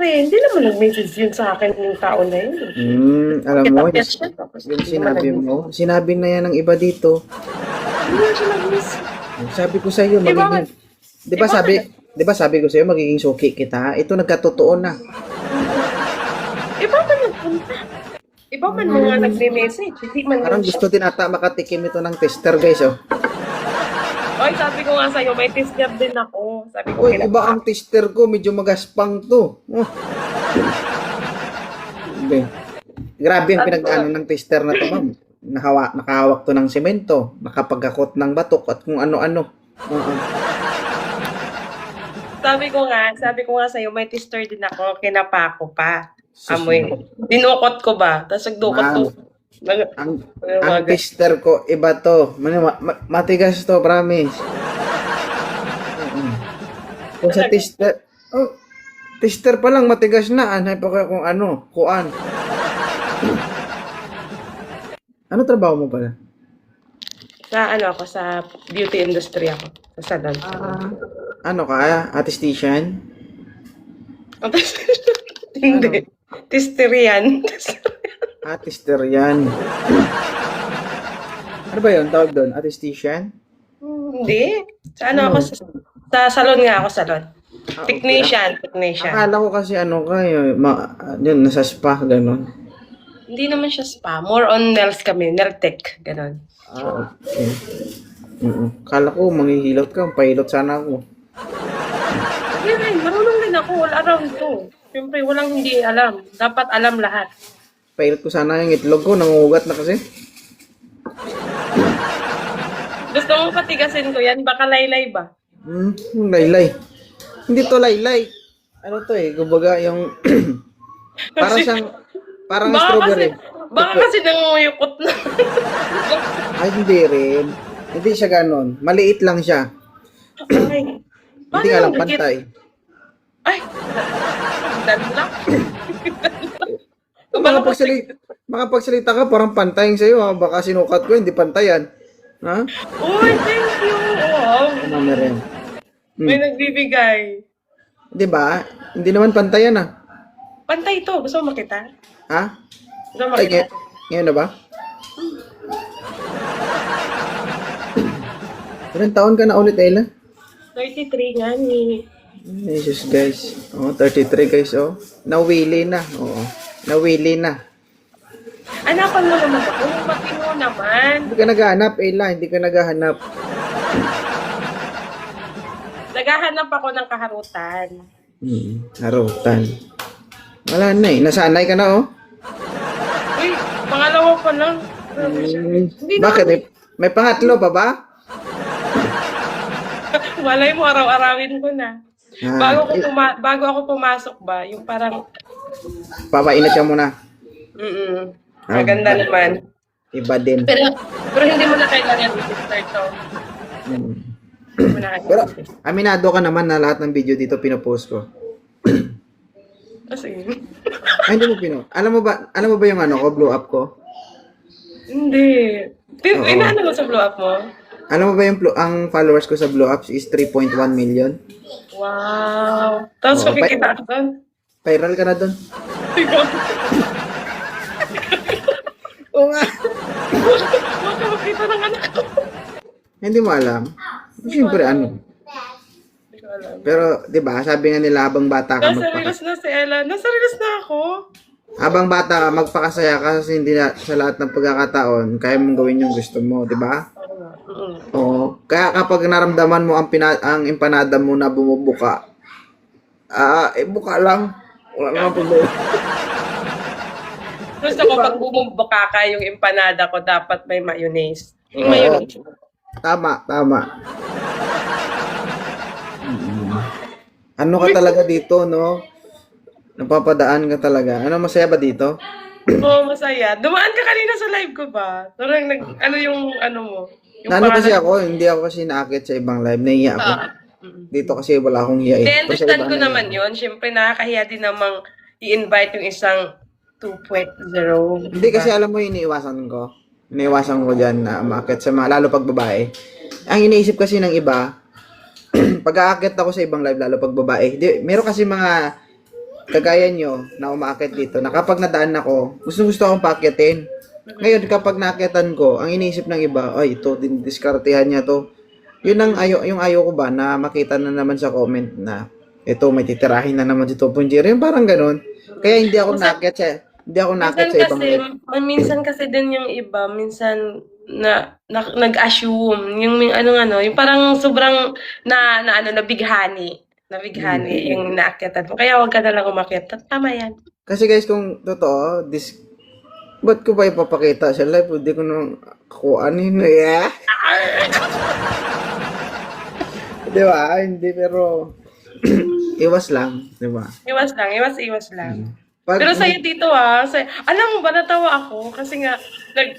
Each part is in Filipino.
syempre, hindi naman nag-message yun sa akin yung tao na yun. Alam mo, Kita-pet siya, tapos yung hindi naman sinabi nag-message. mo, sinabi na yan ng iba dito. Hindi naman siya nag-message. Sabi ko sa iyo, Iba man, magiging, 'di ba iba sabi, man, 'di ba sabi ko sa iyo magiging suki kita? Ito nagkatotoo na. iba man nagpunta. Iba man mga nagme-message, hindi man Parang lang siya. gusto din ata makatikim ito ng tester, guys, oh. Oy, sabi ko nga sa'yo, may test job din ako. Sabi ko, Uy, iba ang tester ko, medyo magaspang to. Oh. Hindi. Grabe ang pinag-ano ng tester na to, ma'am. Nakahawak to ng semento, nakapagkakot ng batok at kung ano-ano. Sabi ko nga sa'yo, may tester din ako, kinapa ko pa. Amoy. Dinukot ko ba? Tapos nagdukot ko. Ang tester ko, iba to. Matigas to, promise. Kung sa tester, tester pa lang matigas na. Anay pa kaya kung ano, kuan. Ano trabaho mo pala? Sa beauty industry ako. Sa salon. Ano ka? Artistician? Hindi. Tester yan. Tester yan. Ano ba yun? Tawag doon? Artistician? Hindi. Ako? Sa salon nga ako, salon. Technician. Akala ko kasi ano kayo, yun, nasa spa, gano'n. Hindi naman siya spa. More on nails kami. Nail tech. Ganon. Okay. Akala ko, manghihilot ka. Pilot sana ako. Hindi, marunong din ako. All around to. Siyempre, walang hindi alam. Dapat alam lahat. Pilot ko sana yung itlog ko. Nangungugat na kasi. Gusto mo patigasin ko yan? Baka laylay ba? Yung laylay. Hindi to laylay. Ano to eh, kumbaga yung parang strawberry. Baka kasi nanguyukot na. Ay, hindi rin. Hindi siya ganon. Maliit lang siya. Ay. Hindi nga lang pantay. Ay. Danlak. Makapagsalita ka, parang pantay sa'yo ha. Baka sinukat ko, hindi pantayan. Ha? Uy, thank you. Wow. Ano na rin? May nagbibigay. Di ba? Hindi naman pantayan ah. Pantay to. Gusto mo makita? Ha? Gusto mo Ay, makita? ngayon na ba? Ilang taon ka na ulit, Ella? 33 nga ni. Jesus guys. 33 guys, oh. Nawili na. Oo. Nawili na. Anapan mo naman ako. Yung matino naman. Hindi ka naghahanap, Ella. Hindi ka naghahanap. Naghahanap ako ng kaharutan. Harutan. Wala na eh. Nasanay ka na, oh. Uy, pangalawa pa lang. Hindi na. Bakit? May pangatlo pa ba? Malay mo, araw-arawin ko na. Bago ako pumasok ba, yung parang, Papainat ka muna. maganda naman. Iba din. Pero hindi mo na kailangan i-start to. Hindi mo na Pero, kailangan. aminado ka naman na lahat ng video dito pinopost ko. Kasi, Ay, hindi mo Alam mo ba yung ano ko, blow up ko? hindi. Oo. Inaano mo sa blow up mo? Alam mo ba yung ang followers ko sa blow ups is 3.1 million? Wow. Tapos Oo, makikita ka doon. Viral ka na doon. Oo nga. Huwag ka makita ng anak ko. Hindi mo alam. Siyempre ano. Hindi ko alam. Pero, di ba, sabi nga nila habang bata ka Nasa reels na si Ella. Nasa reels na ako. habang bata ka, magpakasaya ka kasi hindi na sa lahat ng pagkakataon, kaya mong gawin yung gusto mo, di ba? Oo. Kaya kapag naramdaman mo ang empanada mo na bumubuka, buka lang. Wala naman problema. Gusto ko pag bumubuka ka yung empanada ko, dapat may mayonnaise. Yung Oo. mayonnaise. Tama. Ano ka talaga dito, no? Napapadaan ka talaga. Ano, masaya ba dito? Oo, masaya. Dumaan ka kanina sa live ko ba? Parang ano yung ano mo? Yung Ano kasi pangalan- ako, hindi ako kasi naakit sa ibang live. Nahiya ako. Dito kasi wala akong hiya eh. Hindi, Pero sa understand iba ko na naman yun. Siyempre, nakakahiya din namang i-invite yung isang 2.0. Hindi kasi alam mo, iniiwasan ko. Iniiwasan ko dyan na umakit sa mga, lalo pag babae. Ang iniisip kasi ng iba, pag aakit ako sa ibang live, lalo pag babae, meron kasi mga kagaya nyo, na umaakit dito, na kapag nadaan ako, gusto akong paakyatin. Ngayon, kapag naakyatan ko, ang iniisip ng iba, ay, ito, diskartehan niya to. Yun ang yung ayaw ko ba, na makita na naman sa comment na, ito, may titirahin na naman si 2.0. Yung parang ganun. Kaya hindi ako naakyat sa ibang live. Minsan kasi din yung iba, minsan nag-assume yung yung parang sobrang nabighani yung naakyatan mo. Kaya wag ka na lang umakyat. Tama yan. Kasi guys, kung totoo, ba't ko ba ipapakita sa live? Hindi ko nang kuhanin. Yeah. Di ba? Hindi, pero iwas lang. Di ba? Iwas lang. Pag, Pero sa'yo dito alam mo ba, natawa ako kasi nga,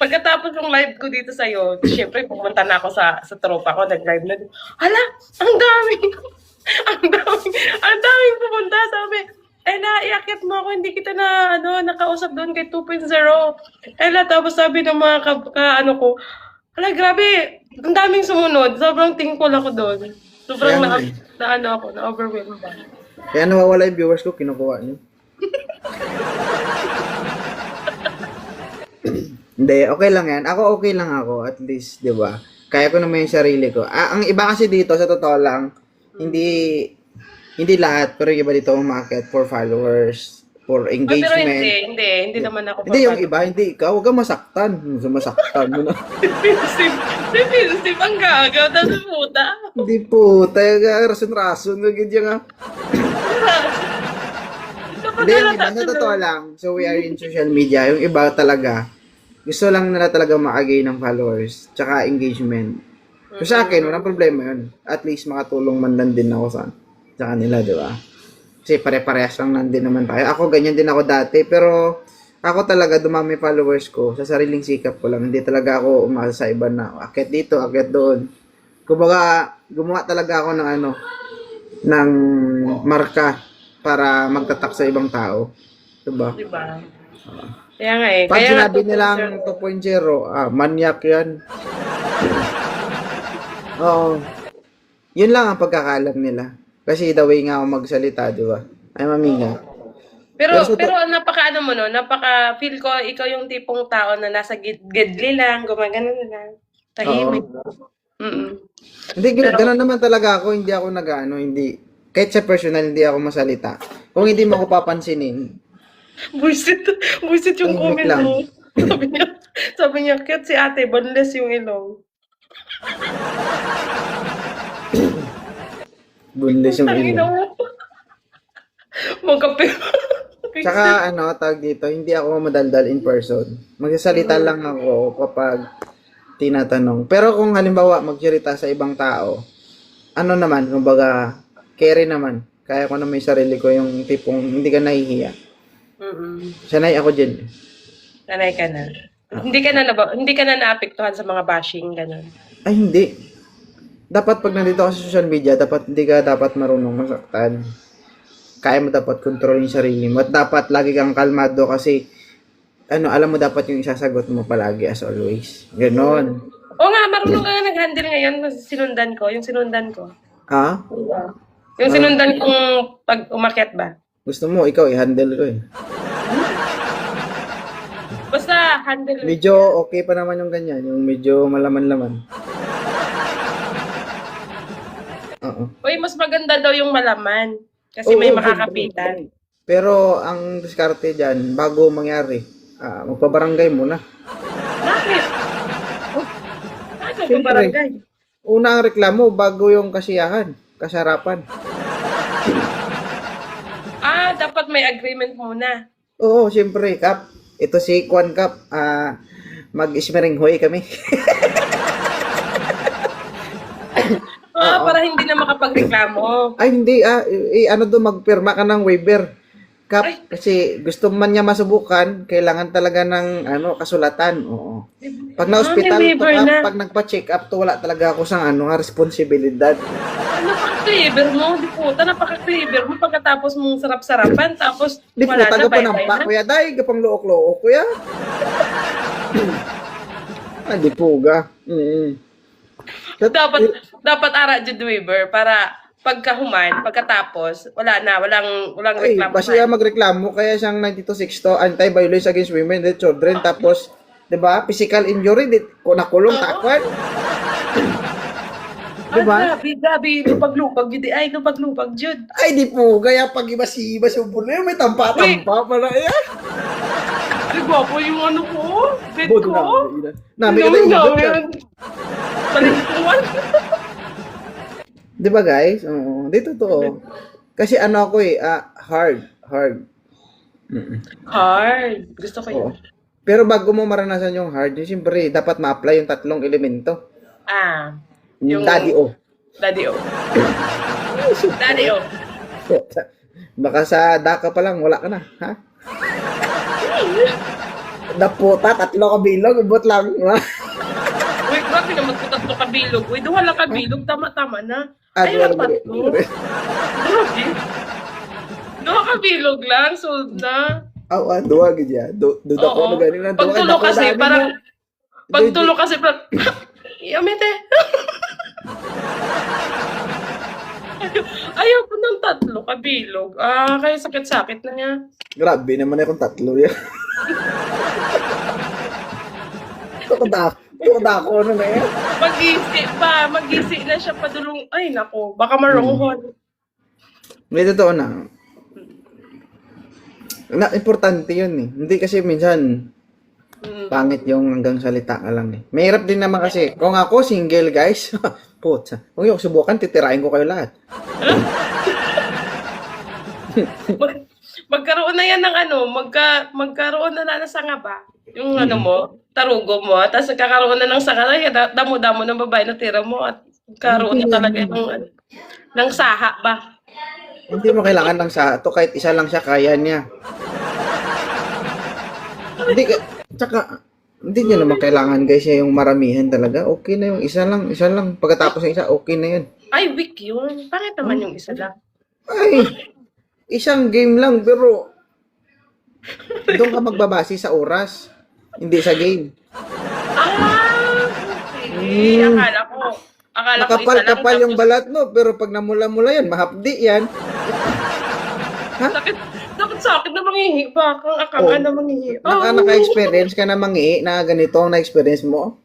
pagkatapos ng live ko dito sa'yo, syempre pumunta na ako sa tropa ko, nag-live na. Hala, ang daming pumunta, sabi, iakit mo ako, hindi kita nakausap doon kay 2.0. Tapos sabi ng mga ko, hala, grabe, ang daming sumunod, sobrang thankful ako doon. Sobrang na-overwhelmed ba. Kaya nawawala yung viewers ko, kinukuha niyo. Hindi, okay lang yan. Okay lang ako, at least, di ba? Kaya ko naman yung sarili ko. Ang iba kasi dito, sa totoo lang, hindi lahat, pero yung iba dito umakit for followers, for engagement. Pero hindi naman ako. Hindi, yung iba, hindi ikaw. Huwag kang masaktan. Masaktan mo na. Defensive ang gagaw, tapos puta. Hindi po, tayo rason-rason. Ganyan nga. Hindi, yung iba, sa totoo lang. So, we are in social media. Yung iba talaga, gusto lang nila talaga makagay ng followers, tsaka engagement. So, sa akin, walang problema yun. At least, makatulong man lang din ako sa kanila, di ba? Kasi pare-parehas lang nandin naman tayo. Ako, ganyan din ako dati. Pero, ako talaga, dumami followers ko. Sa sariling sikap ko lang. Hindi talaga ako umasa sa iba na, akit dito, akit doon. Kumbaga, gumawa talaga ako ng marka para magtatak sa ibang tao. Diba? Kaya nga Pag sinabi nilang 2.0, manyak yan. Oo. Yun lang ang pagkakalam nila. Kasi the way nga ako magsalita, di ba? Ay, maminga. Pero feel ko, ikaw yung tipong tao na nasa gidli lang, gumagano lang, tahimik. Hindi, gano'n naman talaga ako. Hindi ako hindi. Kahit sa personal, hindi ako masalita. Kung hindi mo ako papansinin. Buisit yung tahimik comment lang. mo. Sabi niya, cute si ate, boneless yung ilong. Bunlis yung ilong. Magkape. Tsaka tawag dito, hindi ako madaldal in person. Magsasalita lang ako kapag tinatanong. Pero kung halimbawa magsalita sa ibang tao, kumbaga, carry naman. Kaya ko na may sarili ko yung tipong hindi ka nahihiya. Sanay ako dyan. Sanay ka na. Hindi ka na naapektuhan sa mga bashing, gano'n. Ay, hindi. Dapat pag nandito ka sa social media, hindi ka dapat marunong masaktan. Kaya mo dapat kontrolin yung sarili mo. At dapat lagi kang kalmado kasi alam mo dapat yung isasagot mo palagi as always. Ganon. Oo nga, marunong ka nga nag-handle ngayon. Yung sinundan ko. Ha? Yung sinundan kong pag umakyat ba? Gusto mo, ikaw i-handle ko eh. Basta handle. Medyo okay pa naman yung ganyan. Yung medyo malaman-laman. Oo. Uy, mas maganda daw yung malaman. Kasi may makakapitan. Pero ang diskarte dyan, bago mangyari, magpabarangay muna. Bakit? Ano ba barangay? Una ang reklamo, bago yung kasarapan. Dapat may agreement muna. Oo, siyempre, Kap. Ito si Kwan Kap. Mag-ismeringhoy kami. Para hindi na makapagreklamo. Ay, hindi. Magpirma ka ng waiver. Kap, kasi gusto man niya masubukan, kailangan talaga ng kasulatan. Oo. Pag na-hospital to, pag nagpa-check up to, wala talaga ako sa responsibilidad. Napaka-clever mo, di puta, napaka-clever mo pagkatapos mong sarap-sarapan, tapos di wala puta, na, pa ng pa, kuya, dahil gapang look-look, kuya. Di puga. Dapat ara jud waiver para pagkahuman, pagkatapos, wala na, walang Ay, reklamo. pa siya magreklamo, kaya siyang 92-6 anti-violence against women and children, tapos, di ba, physical injury, nakulong, takwan. Di ba? Gabi, lupag-lupag, yun, ay, lupag-lupag, yun. Ay, di po, kaya pag iba si Ubulo, may tampa-tampa pala, yan. Ay, gwapo yung ano ko, bed Bodo ko. Nami ka na inubot ka. Palintuan. Di ba, guys? Oo, di totoo. Kasi ano ako hard. Hard. Gusto ko Oo. yun. Pero bago mo maranasan yung hard, siyempre, dapat ma-apply yung 3 elemento. Yung daddy o. Daddy O. Daddy O. Baka sa daka pa lang, wala ka na, ha? Naputa, 3 kabilog, ubot lang. Wait, grabe naman ko 3 kabilog. Wait, wala kabilog. Tama na. Ay, Ano, tatlo. Grabe. 2 kabilog lang. Sold na. duwa gid ya. Duda ko Oo. na ganin lang. Pagtulo kasi, parang... Pagtulo kasi, parang... Yamete. Ayaw ko ng 3 kabilog. Kaya sakit-sakit na niya. Grabe naman akong 3 yan. Ako ano na yan. Mag-isi na siya padulong. Ay, nako. Baka marunghon. May totoo na. Importante yun eh. Hindi kasi minsan pangit yung hanggang salita ka lang eh. Mahirap din naman kasi. Kung ako single guys, putsa. Kung yung subukan, titirain ko kayo lahat. Magkaroon na yan ng magkaroon na ng sanga ba? Yung tarugo mo, tapos nagkakaroon na ng sanga, damo-damo ng babae na tira mo at karoon na talaga ng saha ba? Hindi mo kailangan ng to kahit isa lang siya, kaya niya. Hindi niya naman kailangan guys yung maramihan talaga. Okay na yung isa lang. Pagkatapos ng isa, okay na yun. Ay, weak yun. Bakit naman yung isa lang? Ay, isang game lang, pero doon ka magbabase sa oras, hindi sa game. Okay. Akala ko isa lang. Makapal-kapal yung balat mo, pero pag namula-mula yan, mahapdi yan. Sakit sa akin na manghihi ba? Kang na manghihi. Naka-experience ka na mangi na ganito ang na-experience mo?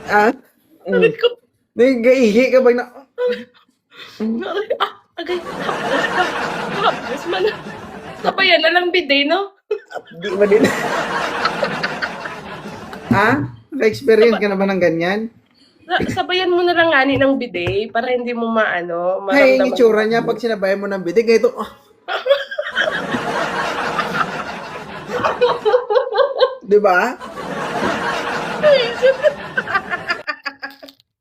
Sakit ko. Nag-ihi ka ba na? Agay. Hapos man. Sabayan na lang bidet, no? Di ba din? Naka-experience ka na ba ng ganyan? Sabayan mo na lang ani ng bidet para hindi mo Ay, maramdaman. yung itsura niya pag sinabayan mo ng bidig, ito, Di ba?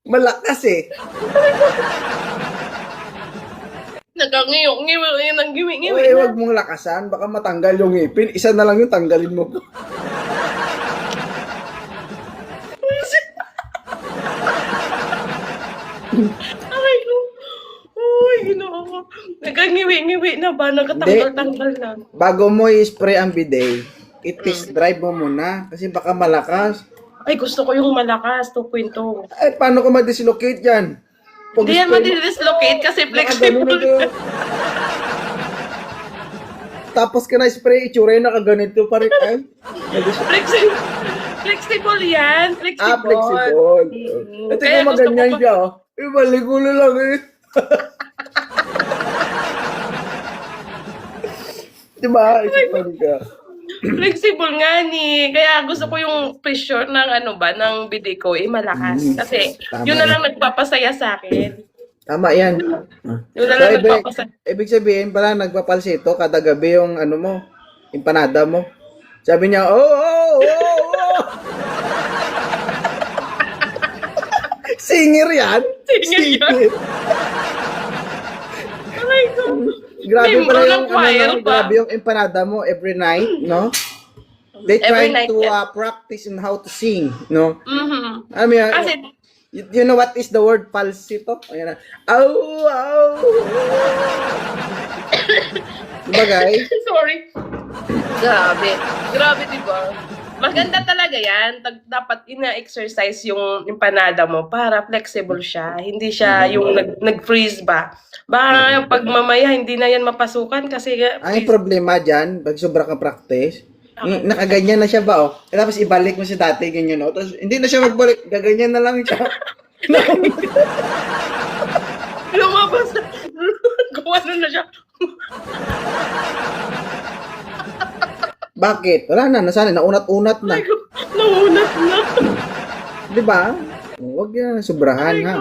Malakas eh. Nagkangiyo-ngiyo ng giwi-ngiwi Uy, na. wag mong lakasan, baka matanggal yung ngipin. Isa na lang yung tanggalin mo. Ay, no. Uy, ginoo ko. Nagkangiwi-ngiwi na ba? Nagkatanggal-tanggal na. Bago mo i-spray ang bidet, i-test drive mo muna kasi baka malakas. Ay, gusto ko yung malakas, 2.0. Ay, paano ka ma-dislocate yan? Pag Hindi yan spray mo- madidislocate kasi Nakaganon flexible. na kayo. Tapos ka na-spray, itsura yung nakaganito pa rin. Ay, Flexible. Flexible yan. Flexible. flexible. At Kaya kung gusto ko maganyan pa- siya, ibalik ko na lang eh. Diba? Isipan ka. Flexible nga ni. Kaya gusto ko yung pressure ng ng bidet ko malakas. Kasi Tama yun na yan. lang nagpapasaya sa akin. Tama yan. Yun na lang So, nagpapasaya. ibig sabihin pala, nagpapalsito kada gabi yung mo, empanada mo. Sabi niya, oh. Singer yan. Singer yan. Aray ko. Grabe Membro pala ng yung, choir ba? grabe yung empanada mo every night, no? They Every try night, to yes. practice on how to sing, no? Mhm. I mean, Kasi, you know what is the word falsetto? Ayan na. Ow. Diba guys? sorry. Grabe. Grabe, di ba? Maganda talaga yan. Dapat ina-exercise yung empanada mo para flexible siya. Hindi siya yung nag-freeze ba. Baka pag mamaya hindi na yan mapasukan kasi Ang problema dyan, pag sobra ka practice, nakaganyan na siya ba, oh? Tapos ibalik mo si dati, ganyan, oh. Tapos hindi na siya magbalik, gaganyan na lang siya. lumabas na. Gumano na siya. Bakit? Wala na, nasanay, naunat-unat na. Naunat na. Di ba? Huwag yan, sobrahan, ha?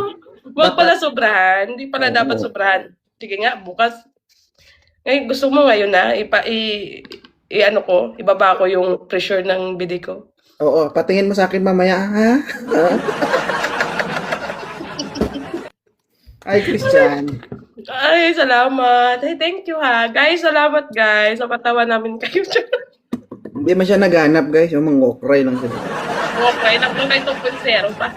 Huwag pala sobrahan. Hindi pala dapat sobrahan. Sige nga, bukas. Ngayon, gusto mo ngayon na ano ko, ibaba ko yung pressure ng bidi ko. Oo, patingin mo sa akin mamaya, ha? Ay, Christian. Ay, salamat. Ay, thank you ha. Guys, salamat guys. Napatawa namin kayo dyan. Hindi man siya naghanap, guys. Yung mangokray lang sila. Okay, naman kayo 2.0 pa.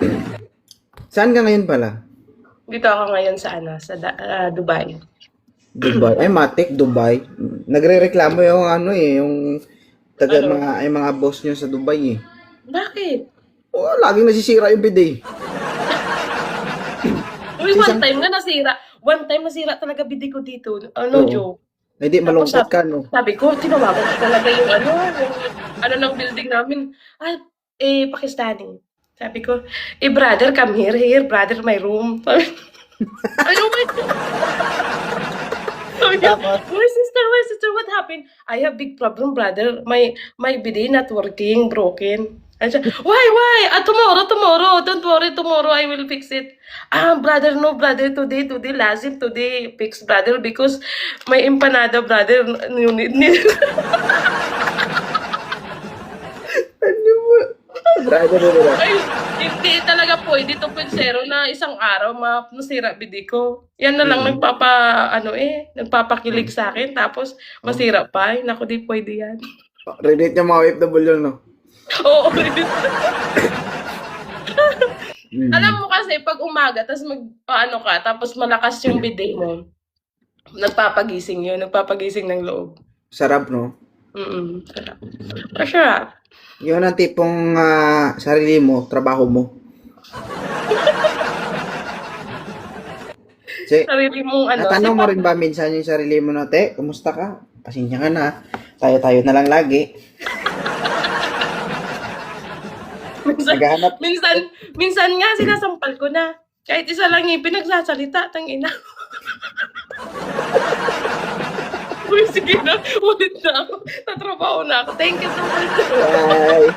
Saan ka ngayon pala? Dito ako ngayon sa Dubai. Dubai. Ay, Matik, Dubai. Nagre-reklamo yung yung yung mga boss niyo sa Dubai, eh. Bakit? Oh, laging nasisira yung bidet. Uy, one time nga nasira. One time nasira talaga bidi ko dito. Ano, Oo. Joe? Hindi malungkot ka, no? Sabi ko, tinawagan ko talaga yung ng building namin. Pakistani. Sabi ko, brother, come here, brother, my room. Sabi, ano ba? Sabi niya, why sister, what happened? I have big problem, brother. My bidet not working, broken. And siya, why? Tomorrow. Don't worry, tomorrow I will fix it. Brother, no, brother, today, lazim, today, fix, brother, because my empanada, brother, you need. Ano mo? Brother. Ay, hindi talaga po, hindi 2.0 na isang araw masira bidi ko. Yan na lang nagpapakilig sa akin, tapos masira pa. Ay, naku, di pwede yan. Relate niya mga OFW, no? Oo. Alam mo kasi, pag umaga, tapos malakas yung bidet mo, nagpapagising ng loob. Sarap, no? Sarap. Masarap. Yun ang tipong sarili mo, trabaho mo. Sarili mong Natanong mo rin ba minsan yung sarili mo na, te, kumusta ka? Pasensya ka na. Tayo na lang lagi. Naghahanap. Minsan nga sinasampal ko na. Kahit isa lang yung pinagsasalita, tangina. Uy, sige na. Ulit na ako. Tatrabaho na ako. Thank you so much. Bye.